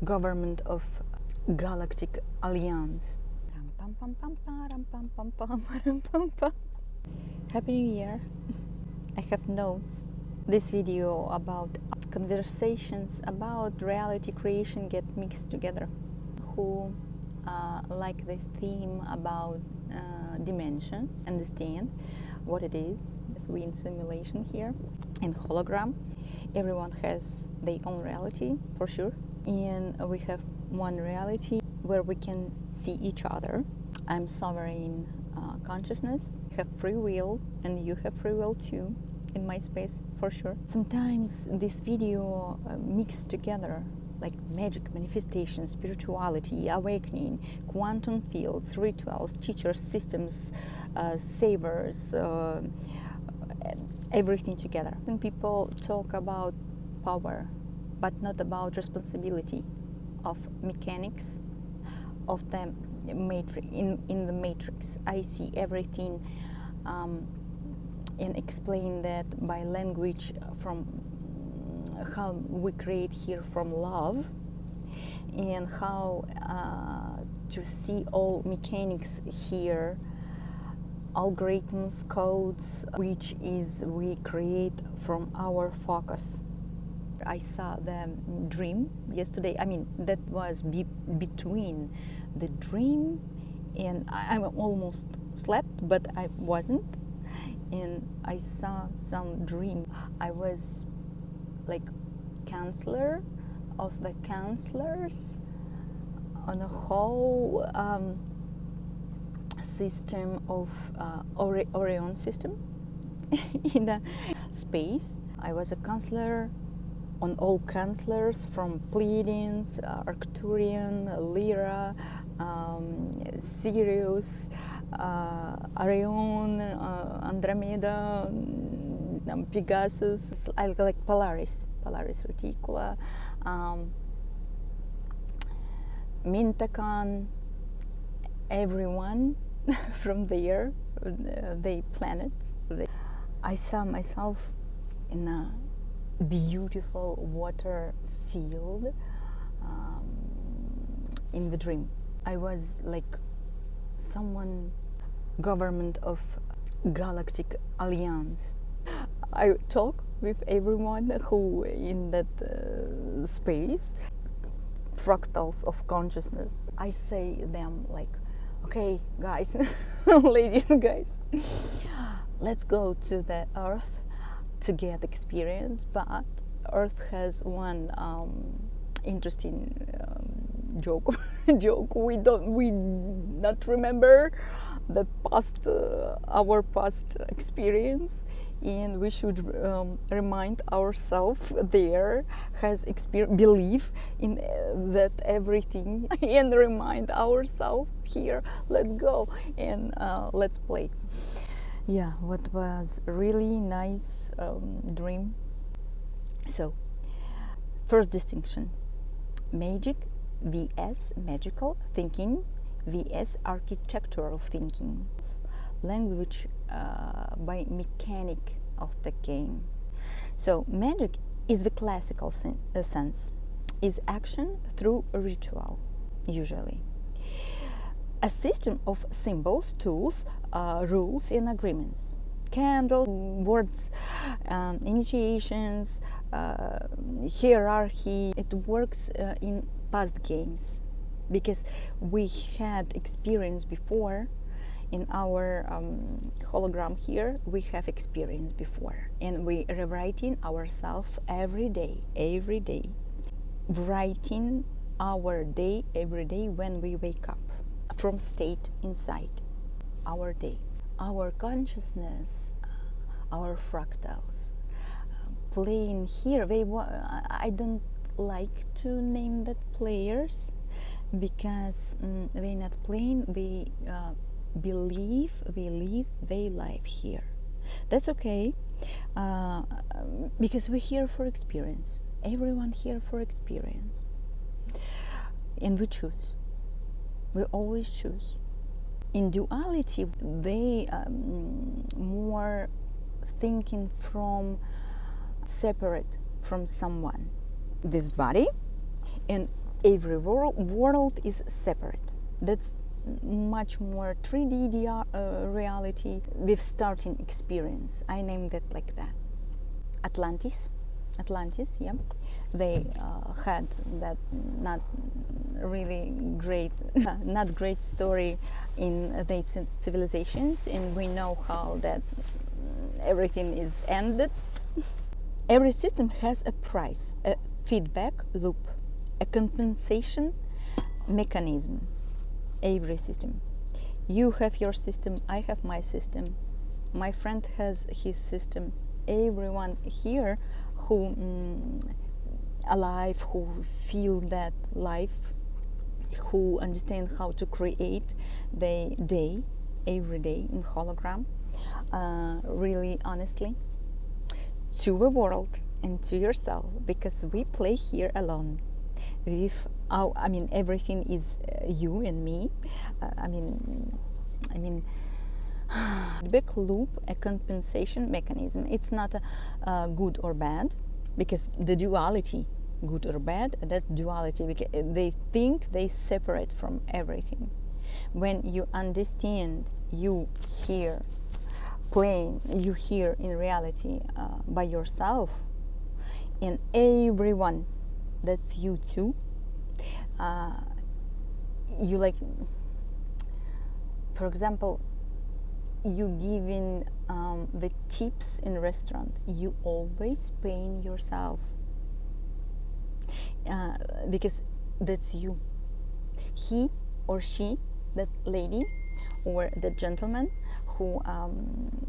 government of Galactic Alliance. Happy New Year! I have notes. This video about conversations about reality creation get mixed together. Who like the theme about dimensions, understand what it is. As we in simulation here, in hologram. Everyone has their own reality, for sure. And we have one reality where we can see each other. I'm sovereign consciousness, have free will, and you have free will too, in my space, for sure. Sometimes this video mixed together, like magic, manifestation, spirituality, awakening, quantum fields, rituals, teachers, systems, savers, everything together. When people talk about power, but not about responsibility of mechanics of the matrix. In the matrix, I see everything and explain that by language from how we create here from love, and how to see all mechanics here, algorithms, codes, which is we create from our focus. I saw the dream yesterday. I mean, that was between the dream and I almost slept, but I wasn't. And I saw some dream. I was like counselor of the counselors on a whole system of Orion system in the space. I was a counselor on all counselors from Pleiadians, Arcturian, Lyra, Sirius, Orion, Andromeda, Pegasus. It's like Polaris Reticula, Mintakan, everyone from there, the planets. I saw myself in a beautiful water field in the dream. I was like someone government of Galactic Alliance. I talk with everyone who in that space, fractals of consciousness. I say them like, okay guys, ladies and guys, let's go to the earth to get experience. But Earth has one interesting joke. We not remember the past, our past experience, and we should remind ourselves there has believe in that everything, and remind ourselves here. Let's go and let's play. Yeah, what was really nice dream. So, first distinction: magic vs magical thinking vs architectural thinking. Language by mechanic of the game. So, magic is the classical sense, is action through a ritual, usually. A system of symbols, tools, rules and agreements. Candles, words, initiations, hierarchy. It works in past games because we had experience before. In our hologram here, we have experience before, and we rewriting ourselves every day, writing our day every day when we wake up from state inside our day. Our consciousness, our fractals playing here. I don't like to name that players because they're not playing. They believe they live their life here. That's okay, because we're here for experience. Everyone here for experience, and we choose. We always choose. In duality, they more thinking from separate from someone. This body and every world is separate. That's much more 3D reality with starting experience. I named it like that. Atlantis, yeah. They had that not really great, not great story in their civilizations, and we know how that everything is ended. Every system has a price, a feedback loop, a compensation mechanism. Every system. You have your system, I have my system, my friend has his system. Everyone here who alive, who feel that life, who understand how to create the day, every day in hologram, really honestly, to the world and to yourself, because we play here alone. With our, everything is you and me. Big loop, a compensation mechanism. It's not a good or bad, because the duality, good or bad, that duality, because they think they separate from everything. When you understand you here playing, you here in reality by yourself, and everyone, that's you too. You like, for example, you giving the tips in restaurant, you always paying yourself, because that's you. He or she, that lady or the gentleman who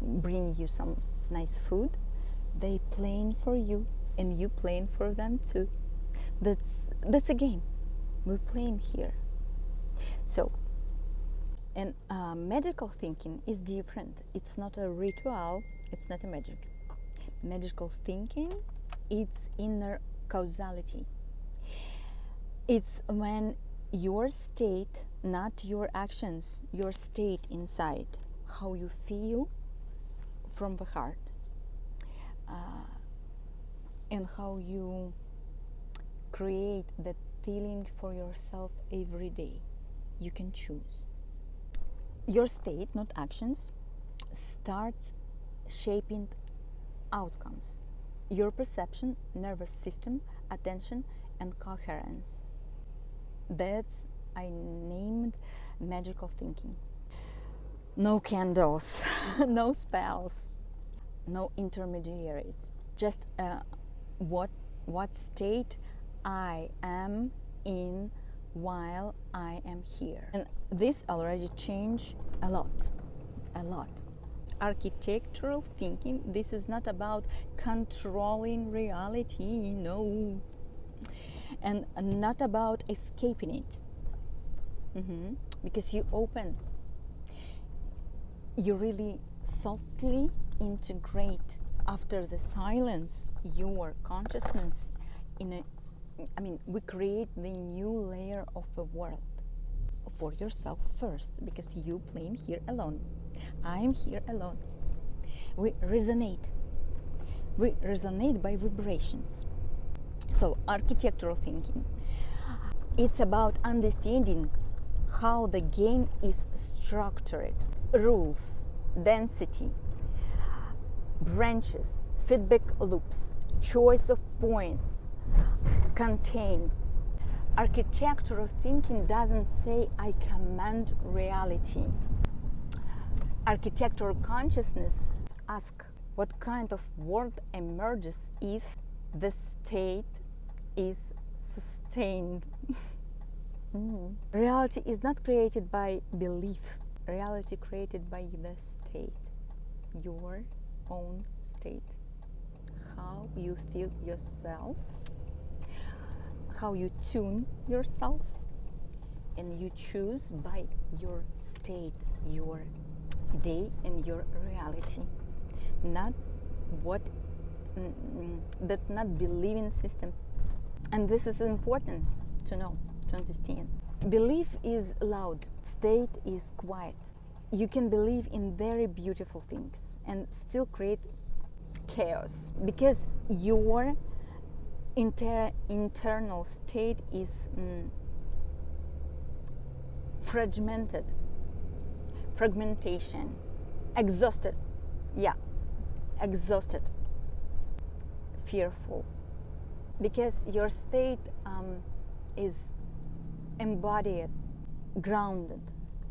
bring you some nice food, they playing for you and you playing for them too. That's a game we're playing here. So, and magical thinking is different. It's not a ritual, it's not a magic. Magical thinking, it's inner causality. It's when your state, not your actions, your state inside, how you feel from the heart, and how you create that feeling for yourself every day. You can choose. Your state, not actions, starts shaping outcomes. Your perception, nervous system, attention, and coherence. That's I named magical thinking. No candles, no spells, no intermediaries. Just what state I am in while I am here. And this already changed a lot. Architectural thinking, this is not about controlling reality, no. And not about escaping it. Because you open, you really softly integrate after the silence your consciousness we create the new layer of the world for yourself first, because you playing here alone. I'm here alone. We resonate by vibrations. So architectural thinking, it's about understanding how the game is structured. Rules, density, branches, feedback loops, choice of points, contains. Architectural thinking doesn't say I command reality. Architectural consciousness asks what kind of world emerges if the state is sustained. Reality is not created by belief. Reality created by the state, your own state. How you feel yourself, how you tune yourself, and you choose by your state, your day, and your reality. Not what that not believing system. And this is important to know, to understand. Belief is loud, state is quiet. You can believe in very beautiful things and still create chaos, because your internal state is fragmentation, exhausted, exhausted, fearful, because your state is embodied, grounded,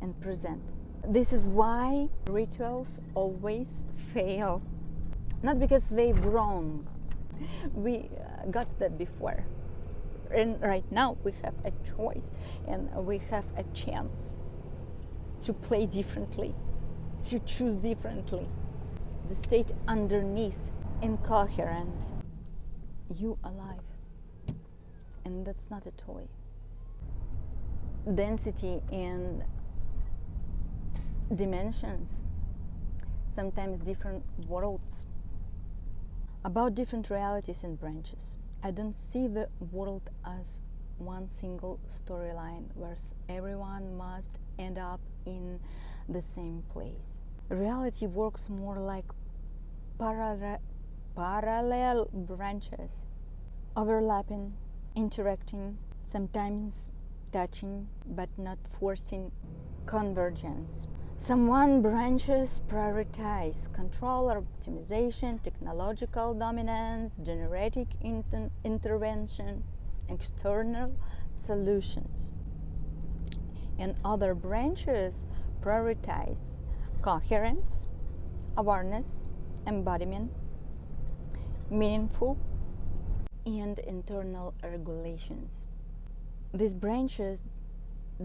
and present. This is why rituals always fail, not because they're wrong. We got that before, and right now we have a choice and we have a chance to play differently, to choose differently. The state underneath, incoherent, you alive, and that's not a toy. Density and dimensions, sometimes different worlds, about different realities and branches. I don't see the world as one single storyline where everyone must end up in the same place. Reality works more like parallel branches, overlapping, interacting, sometimes touching, but not forcing convergence. Some one branches prioritize control or optimization, technological dominance, generative intervention, external solutions. And other branches prioritize coherence, awareness, embodiment, meaningful, and internal regulations. These branches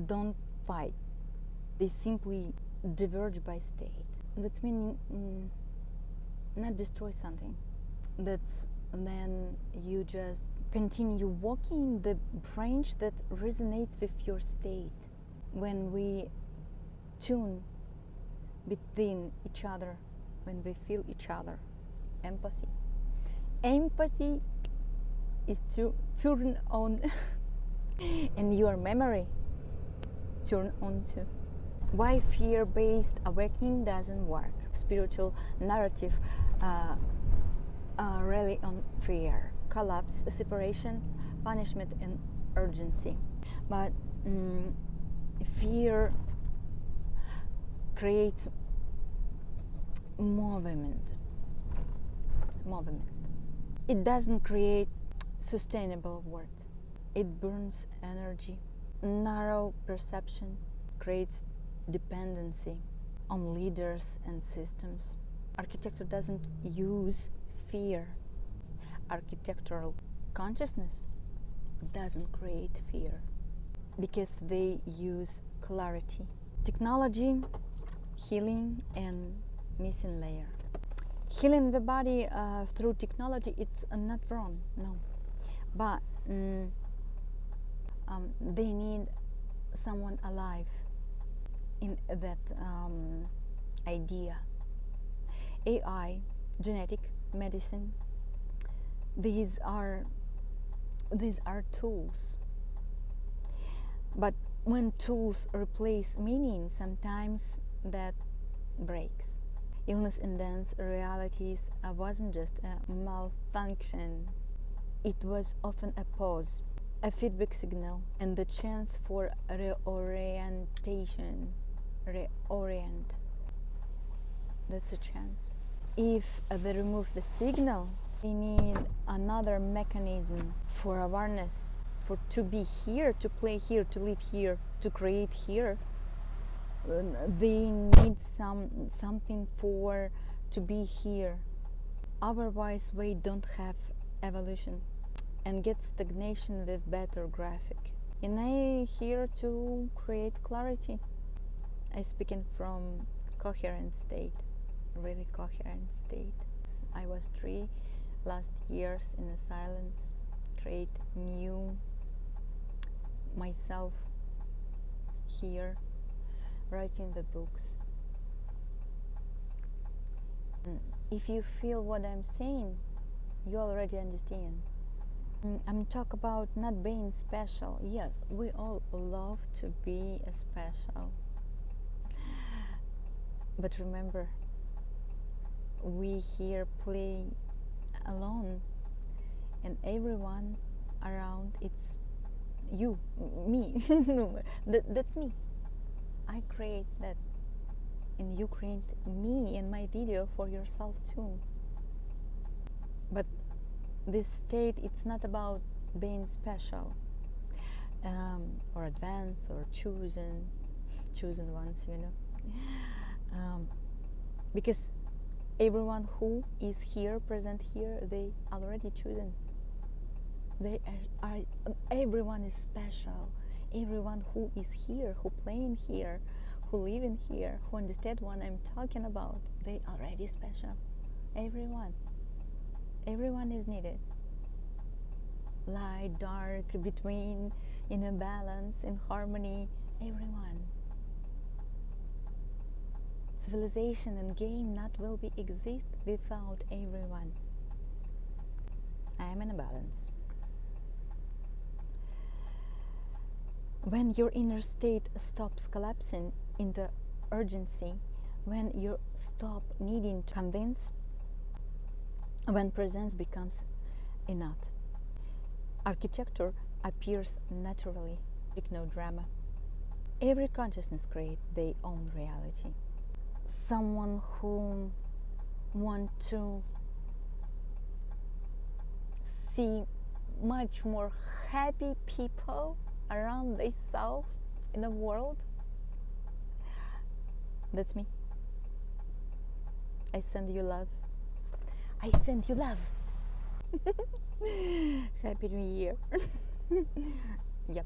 don't fight, they simply diverge by state. That's meaning not destroy something. That's then you just continue walking the branch that resonates with your state. When we tune within each other, when we feel each other, empathy. Empathy is to turn on and your memory turn on too. Why fear-based awakening doesn't work? Spiritual narrative rely on fear, collapse, separation, punishment, and urgency. But fear creates movement. It doesn't create sustainable worth. It burns energy. Narrow perception creates dependency on leaders and systems. Architecture doesn't use fear. Architectural consciousness doesn't create fear because they use clarity. Technology, healing, and missing layer. Healing the body through technology, it's not wrong, no. But they need someone alive in that idea. AI, genetic medicine, these are tools. But when tools replace meaning, sometimes that breaks. Illness and dance realities wasn't just a malfunction. It was often a pause, a feedback signal, and the chance for reorientation. Reorient. That's a chance. If they remove the signal, they need another mechanism for awareness, for to be here, to play here, to live here, to create here. They need something for to be here. Otherwise, we don't have evolution and get stagnation with better graphic. And I here to create clarity. I speaking from coherent state, really coherent state. I was 3 last years in the silence, create new myself here, writing the books. And if you feel what I'm saying, you already understand. I'm talk about not being special. Yes, we all love to be special. But remember, we here play alone and everyone around, it's you, me. That's me. I create that, and you create me in my video for yourself too. But this state, it's not about being special, or advanced or chosen ones, because everyone who is here, present here, they already chosen. They are everyone is special. Everyone who is here, who playing here, who live in here, who understand what I'm talking about, they already special. Everyone is needed. Light, dark, between, in a balance, in harmony, everyone. Civilization and game not will be exist without everyone. I am in a balance. When your inner state stops collapsing into urgency, when you stop needing to convince, when presence becomes enough, architecture appears naturally, with no drama. Every consciousness creates their own reality. Someone who wants to see much more happy people around themselves in the world, that's me. I send you love. I send you love. Happy New Year. Yep.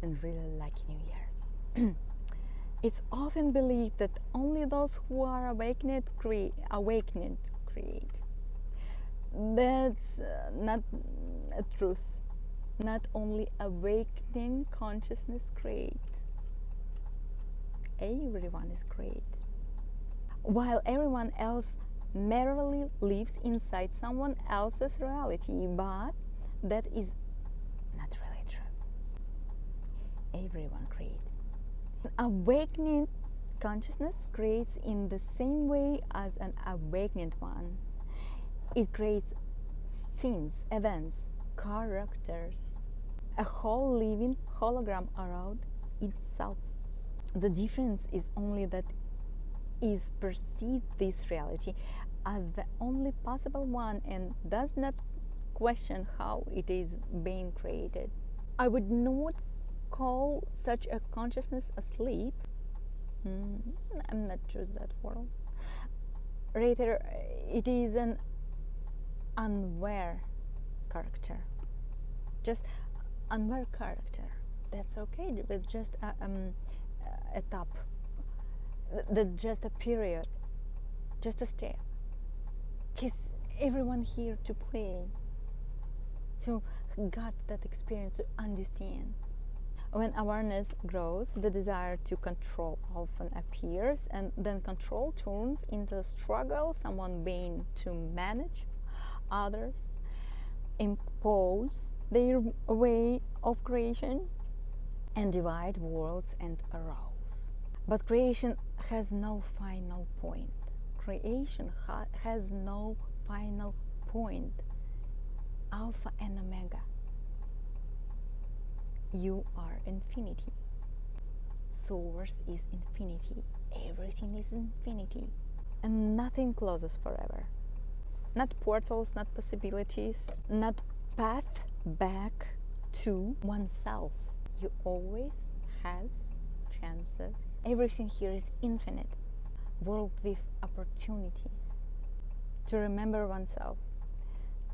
And really lucky New Year. It's often believed that only those who are awakened create. That's not a truth. Not only awakening consciousness create. Everyone is create. While everyone else merely lives inside someone else's reality, but that is not really true. Everyone creates. Awakening consciousness creates in the same way as an awakened one. It creates scenes, events, characters, a whole living hologram around itself. The difference is only that is perceive this reality as the only possible one and does not question how it is being created. I would not call such a consciousness asleep. I'm not choose that word. Rather, it is an unaware character. Just unaware character. That's okay. It's just a top. That's just a period. Just a step. Because everyone here to play, to get that experience, to understand. When awareness grows, the desire to control often appears, and then control turns into struggle, someone being to manage others, impose their way of creation, and divide worlds and arose. But creation has no final point. Creation has no final point. Alpha and Omega. You are infinity. Source is infinity. Everything is infinity. And nothing closes forever. Not portals, not possibilities, not path back to oneself. You always has chances. Everything here is infinite. World with opportunities. To remember oneself.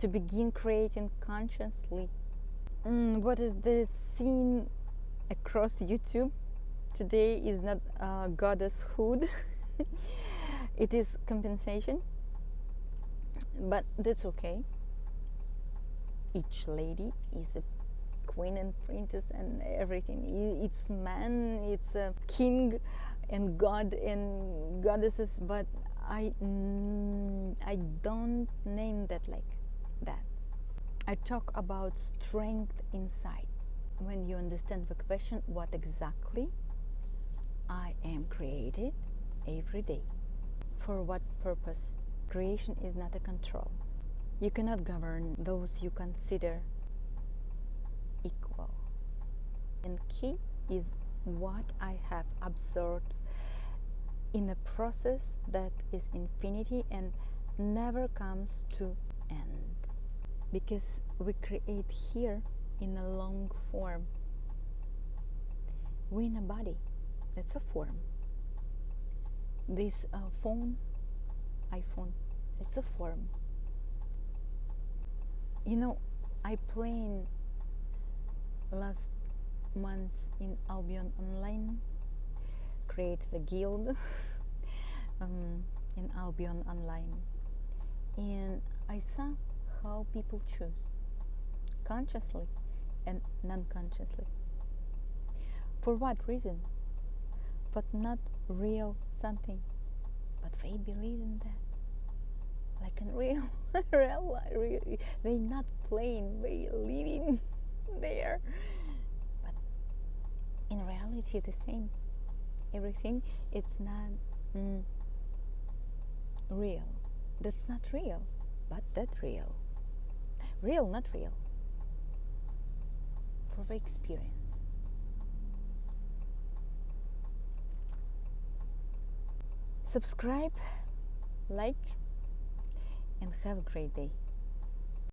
To begin creating consciously. What is this scene across YouTube today is not goddesshood. It is compensation, but that's okay. Each lady is a queen and princess and everything. It's man, it's a king and god and goddesses, but I don't name that like that. I talk about strength inside. When you understand the question, what exactly I am created every day. For what purpose? Creation is not a control. You cannot govern those you consider equal. And key is what I have observed in a process that is infinity and never comes to end. Because we create here in a long form. We in a body, that's a form. This iPhone, it's a form. You know, I played last month in Albion Online, create the guild in Albion Online, and I saw how people choose, consciously and non-consciously. For what reason? But not real something, but they believe in that. Like in real, they not playing, they living there. But in reality, the same. Everything, it's not real. That's not real, but that's real. Real, not real. For the experience. Subscribe, like, and have a great day.